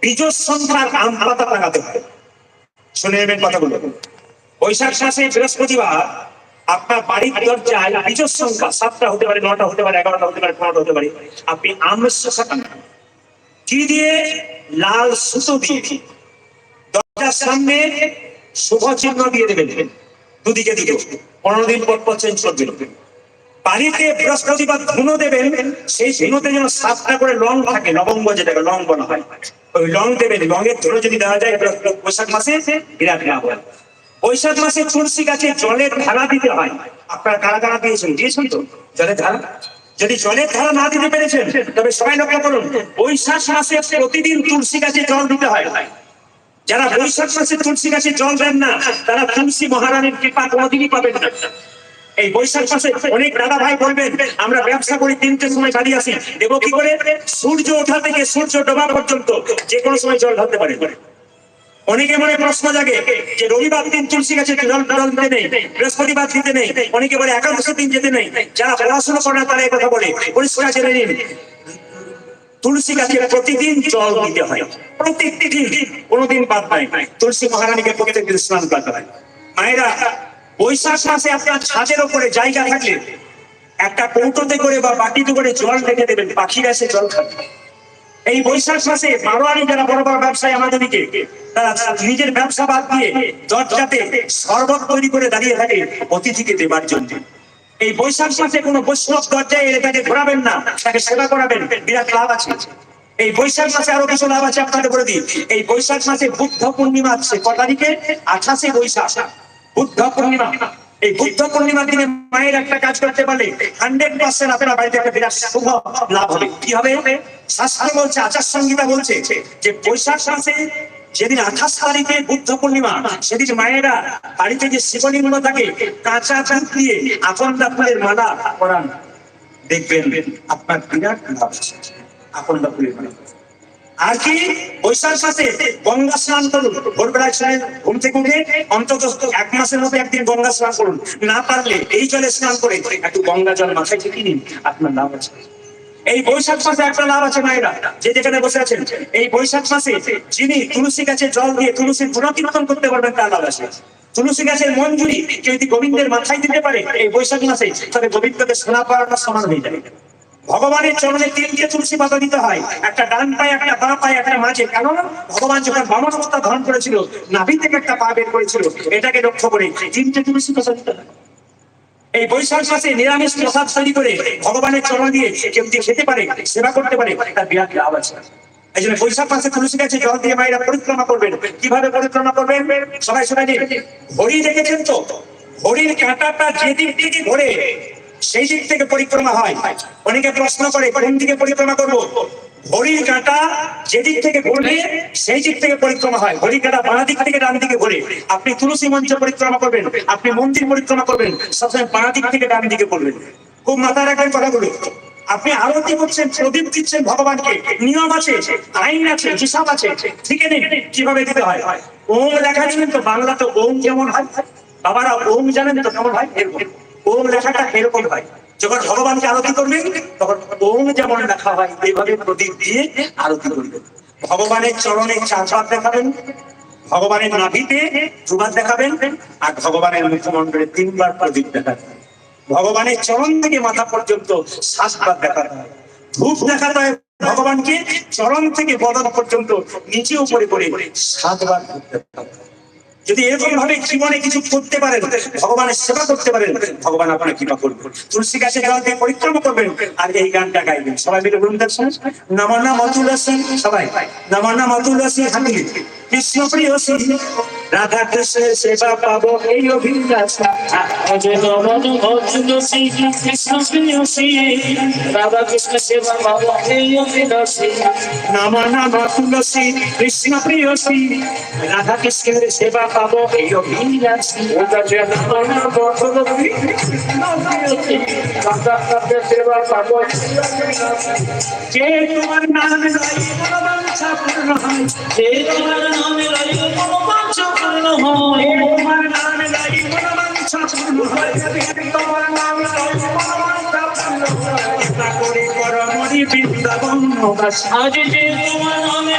বীজের সংখ্যার আম পাতা লাগাতে হয়। শুনে নেবেন কথাগুলো। বৈশাখ মাসে বৃহস্পতিবার আপনার বাড়ির দরজায় বীজের সংখ্যা 7টা হতে পারে, 9টা হতে পারে, 11টা হতে পারে, 15টা হতে পারে। আপনি আমের শাখা কি দিয়ে? লাল সুতো দিয়ে দরজার সামনে শুভ চিহ্ন দিয়ে দেবেন, দুদিকে দিকে 15 দিন পর পর চেঞ্জ করবেন। বাড়িতে বৃহস্পতিবার ধুনো দেবেন, সেই ধুনোতে যেন 7টা করে লং থাকে, লবঙ্গ যেটাকে লং বলা হয়, ওই লং দেবেন। লঙের ধুনো যদি দেওয়া যায় বৈশাখ মাসে বিরাট লাভ হয়। বৈশাখ মাসে তুলসী গাছে জলের ধারা দিতে হয়। আপনারা কারা কারা দিয়েছেন? দিয়েছেন তো জলের ধারা? যদি জলের ধারা না দিতে পেরেছেন তবে সবাই লক্ষ্য করুন, বৈশাখ মাসে প্রতিদিন তুলসী গাছে জল দিতে হয়। যারা বৈশাখ মাসে তুলসী গাছে জল দেন না, তারা তুলসী মহারানীর কৃপা কোনোদিনই পাবেন না। এই বৈশাখ মাসে অনেক দাদা ভাই বলবেন, আমরা ব্যবসা করি 3টের সময় বাড়ি আসি, দেবো কি করে? সূর্য ওঠা থেকে সূর্য ডোবা পর্যন্ত যে কোনো সময় জল ঢালতে পারে। অনেকে মনে প্রশ্ন জাগে যে রবিবার দিন তুলসী গাছে জল দিতে নেই, বৃহস্পতিবার দিতে নেই, অনেকে বলে একাদশের দিন যেতে নেই। যারা পড়াশোনা করে তারা এই কথা বলে, পরিষ্কার জেনে নিন, তুলসী গাছে প্রতিদিন জল দিতে হয়, প্রত্যেকটি দিন, কোনোদিন বাদ নাই। তুলসী মহারানীকে প্রত্যেকদিন স্নান করতে হয়। মায়েরা, বৈশাখ মাসে আপনার ছাদের উপরে জায়গা থাকলে একটা কৌটোতে করে বা বাটিতে করে জল রেখে দেবেন, পাখিরা এসে জল খাবে। এই বৈশাখ মাসে বারোয়ারি যারা বড় বড় ব্যবসায়ী আমাদের দিকে, তারা নিজের ব্যবসা বাদ দিয়ে দরজাতে শরবত তৈরি করে দাঁড়িয়ে থাকে অতিথিকে দেবার জন্য। এই বৈশাখ মাসে কোনো বৈষ্ণব দরজায় এলে তাকে ঘোরাবেন না, তাকে সেবা করাবেন, বিরাট লাভ আছে। এই বৈশাখ মাসে আরো কিছু লাভ আছে আপনাদের বলে দিই। এই বৈশাখ মাসে বুদ্ধ পূর্ণিমা আছে। ক তারিখে? 28শে বৈশাখ, বুদ্ধ পূর্ণিমা। এই বুদ্ধ পূর্ণিমার দিনে মায়ের একটা কাজ করতে পারলে 100% আপনার বাড়িতে একটা বিরাট শুভ লাভ হবে। কি হবে? শাস্ত্র বলছে, আচার সংহিতা বলছে যে বৈশাখ মাসে যেদিন 28 তারিখে বুদ্ধ পূর্ণিমা, সেদিন মায়েরা বাড়িতে যে শিবলিঙ্গ থাকে কাঁচা দুধ দিয়ে আকন্দা ফুলের মালা করান, দেখবেন আপনার বিরাট লাভ আছে। আকন্দা ফুলের মালা। আর কি? বৈশাখ মাসে গঙ্গা স্নান করুন। ভোরবেলায় ঘুম থেকে উঠে অন্তত 1 মাসের মধ্যে একদিন গঙ্গা স্নান করুন। না পারলে এই জলে স্নান করে একটু গঙ্গা জল মাথায় ছিটিয়ে নিন, আপনার লাভ আছে। এই বৈশাখ মাসে একটা লাভ আছে মায়েরা, যে যেখানে বসে আছেন, এই বৈশাখ মাসে যিনি তুলসী গাছে জল দিয়ে তুলসীর গুণকীর্তন করতে পারবেন তার লাভ আছে। তুলসী গাছের মঞ্জুরি কেউ যদি গোবিন্দের মাথায় দিতে পারে এই বৈশাখ মাসে, তবে গোবিন্দকে শোনা পাওয়াটা সমান হয়ে যাবে। ভগবানের চরণে 3টে তুলসী পাতা দিতে হয়, একটা ডান পায়ে, একটা বাঁ পায়ে, একটা মাঝে। কেন? ভগবান যখন বামন অবতার ধারণ করেছিল, নাভি থেকে একটা পা বের করেছিল, এটাকে লক্ষ্য করে 3টে তুলসী পাতা দিতে হয়। এই বৈশাখ মাসে নিরামিষ প্রসাদ তৈরি করে ভগবানের চরণ দিয়ে কেউ যদি খেতে পারে, সেবা করতে পারে, তার বিরাট লাভ আছে। এই জন্য বৈশাখ মাসে তুলসী গাছে জল দিয়ে মায়েরা পরিক্রমা করবেন। কিভাবে পরিক্রমা করবেন? সবাই ঘড়ি দেখেছেন তো? ঘড়ির কাঁটাটা যেদিক থেকে ঘোরে সেই দিক থেকে পরিক্রমা হয়। অনেকে প্রশ্ন করে কোন দিকে পরিক্রমা করবো? ঘড়ির কাঁটা যেদিক থেকে ঘুরবে সেই দিক থেকে পরিক্রমা হয়। ঘড়ির কাঁটা বাঁ দিক থেকে ডান দিকে ঘুরে। আপনি তুলসী মঞ্চ পরিক্রমা করবেন, আপনি মন্দির পরিক্রমা করবেন, সবসময় বাঁ দিক থেকে ডান দিকে করবেন। খুব মাথায় রাখবেন কথাগুলো। আপনি আরতি করছেন, প্রদীপ দিচ্ছেন ভগবানকে, নিয়ম আছে, আইন আছে, হিসাব আছে, ঠিক নেই কিভাবে দিতে হয়। ওম লেখা জানেন তো? বাংলাতে ওম যেমন হয়, বাবারা ওম জানেন তো কেমন হয়? এরকম ওম লেখাটা এরকম হয়। যখন ভগবানকে আরতি করবেন তখন ওম যেমন লেখা হয় এইভাবে প্রদীপ দিয়ে আরতি করবেন। ভগবানের চরণে 4 বার দেখাবেন, ভগবানের নাভিতে 2 বার দেখাবেন, আর ভগবানের মুখমণ্ডলে 3 বার প্রদীপ দেখাবেন। ভগবানের চরণ থেকে মাথা পর্যন্ত 7 বার দেখাতে হয়। ধূপ দেখাতে হয় ভগবানকে চরণ থেকে বদন পর্যন্ত, নিচে উপরে করে 7 বার ধূপ দেখাতে হয়। যদি এরকম ভাবে জীবনে কিছু করতে পারেন, ভগবানের সেবা করতে পারেন, ভগবান আপনার কৃপা করবেন। তুলসী গাছে জল দিয়ে পরিক্রমা করবেন আর এই গানটা গাইবেন। সবাই মিলে বলুন দেখছেন, নমো নমো তুলসী। সবাই নমো নমো তুলসী হাতি কৃষ্ণ প্রিয় শ্রী রাধা কৃষ্ণের সেবা পাবো এই অভিলাষ। নমো নমো তুলসী কৃষ্ণ প্রিয় শ্রী রাধা কৃষ্ণের সেবা পাবো এই অভিলাষ। নমো নমো তুলসী কৃষ্ণ প্রিয় শ্রী রাধা কৃষ্ণের সেবা পাবো এই অভিলাষ। সেবা পাবো যে তোমার নামে মনোবাঞ্ছা পূর্ণ হয়, যে তোমার নামে মনোবাঞ্ছা পূর্ণ হয়, তোমার নামে মনোবাঞ্ছা পূর্ণ হয়, তোমার নামে মনোবাঞ্ছা পূর্ণ হয়। করে পরমরি বৃন্দাবন আজ যে তোমার নামে